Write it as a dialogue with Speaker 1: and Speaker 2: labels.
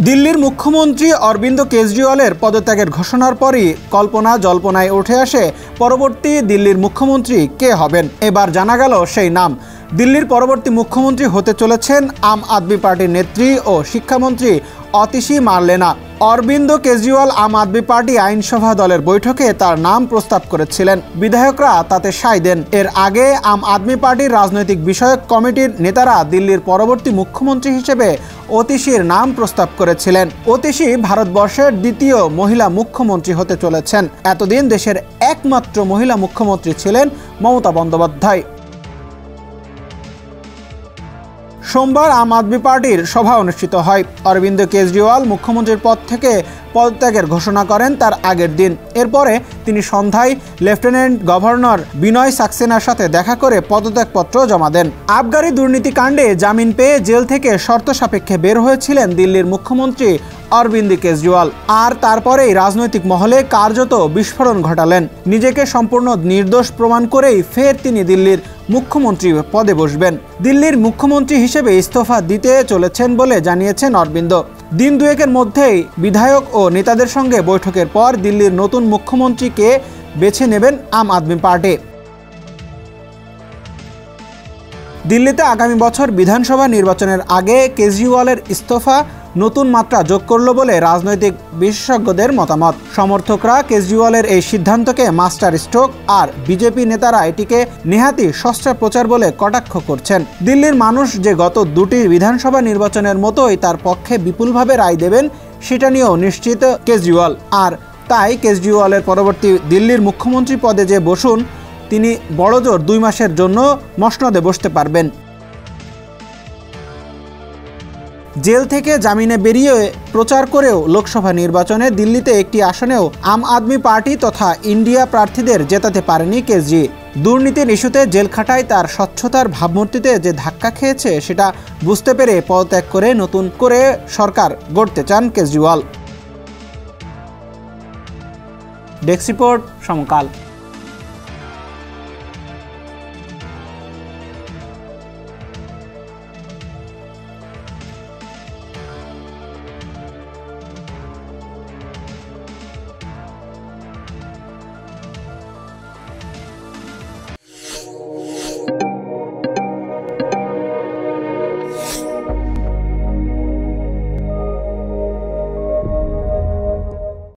Speaker 1: দিল্লির মুখ্যমন্ত্রী অরবিন্দ কেজরিওয়ালের পদত্যাগের ঘোষণার পরই কল্পনা জল্পনায় উঠে আসে পরবর্তী দিল্লির মুখ্যমন্ত্রী কে হবেন। এবার জানা গেল সেই নাম। দিল্লির পরবর্তী মুখ্যমন্ত্রী হতে চলেছেন আম আদমি পার্টির নেত্রী ও শিক্ষামন্ত্রী অতিশী মার্লেনা। অরবিন্দ কেজরিওয়াল আম আদমি পার্টি আইনসভা দলের বৈঠকে তার নাম প্রস্তাব করেছিলেন। বিধায়করা তাতে সায় দেন। এর আগে আম আদমি পার্টির রাজনৈতিক বিষয়ক কমিটির নেতারা দিল্লির পরবর্তী মুখ্যমন্ত্রী হিসেবে অতিশীর নাম প্রস্তাব করেছিলেন। অতিশী ভারতবর্ষের দ্বিতীয় মহিলা মুখ্যমন্ত্রী হতে চলেছেন। এতদিন দেশের একমাত্র মহিলা মুখ্যমন্ত্রী ছিলেন মমতা বন্দ্যোপাধ্যায়। সোমবার আম আদমি পার্টির সভা অনুষ্ঠিত হয়। অরবিন্দ কেজরিওয়াল মুখ্যমন্ত্রীর পদ থেকে পদত্যাগের ঘোষণা করেন তার আগের দিন। এরপরে তিনি সন্ধ্যায় লেফটেন্যান্ট গভর্নর বিনয় সাক্সেনার সাথে দেখা করে পদত্যাগপত্র জমা দেন। আবগারি দুর্নীতি কাণ্ডে জামিন পেয়ে জেল থেকে শর্ত সাপেক্ষে বের হয়েছিলেন দিল্লির মুখ্যমন্ত্রী অরবিন্দ কেজরিওয়াল। আর তারপরেই রাজনৈতিক মহলে কার্যত বিস্ফোরণ ঘটালেন। নিজেকে সম্পূর্ণ নির্দোষ প্রমাণ করেই ফের তিনি দিল্লির মুখ্যমন্ত্রী পদে বসবেন। দিল্লির মুখ্যমন্ত্রী হিসেবে ইস্তফা দিতে চলেছেন বলে জানিয়েছেন অরবিন্দ। দিন দুয়েকের মধ্যেই বিধায়ক ও নেতাদের সঙ্গে বৈঠকের পর দিল্লির নতুন মুখ্যমন্ত্রীকে বেছে নেবেন আম আদমি পার্টি। দিল্লিতে আগামী বছর বিধানসভা নির্বাচনের আগে কেজরিওয়ালের ইস্তফা নতুন মাত্রা যোগ করল বলে রাজনৈতিক বিশেষজ্ঞদের মতামত। সমর্থকরা কেজরিওয়ালের এই সিদ্ধান্তকে মাস্টার স্ট্রোক, আর বিজেপি নেতারা এটিকে নেহাতি সস্তা প্রচার বলে কটাক্ষ করছেন। দিল্লির মানুষ যে গত দুটি বিধানসভা নির্বাচনের মতোই তার পক্ষে বিপুলভাবে রায় দেবেন সেটা নিয়েও নিশ্চিত কেজরিওয়াল। আর তাই কেজরিওয়ালের পরবর্তী দিল্লির মুখ্যমন্ত্রী পদে যে বসুন, তিনি বড়জোর 2 মাসের জন্য মসনদে বসতে পারবেন। জেল থেকে জামিনে বেরিয়ে প্রচার করেও লোকসভা নির্বাচনে দিল্লিতে একটি আসনেও আম আদমি পার্টি তথা ইন্ডিয়া প্রার্থীদের জেতাতে পারেনি কেজরি। দুর্নীতির ইস্যুতে জেল খাটায় তার স্বচ্ছতার ভাবমূর্তিতে যে ধাক্কা খেয়েছে সেটা বুঝতে পেরে পদত্যাগ করে নতুন করে সরকার গড়তে চান কেজরিওয়াল। ডেস্ক রিপোর্ট, সমকাল।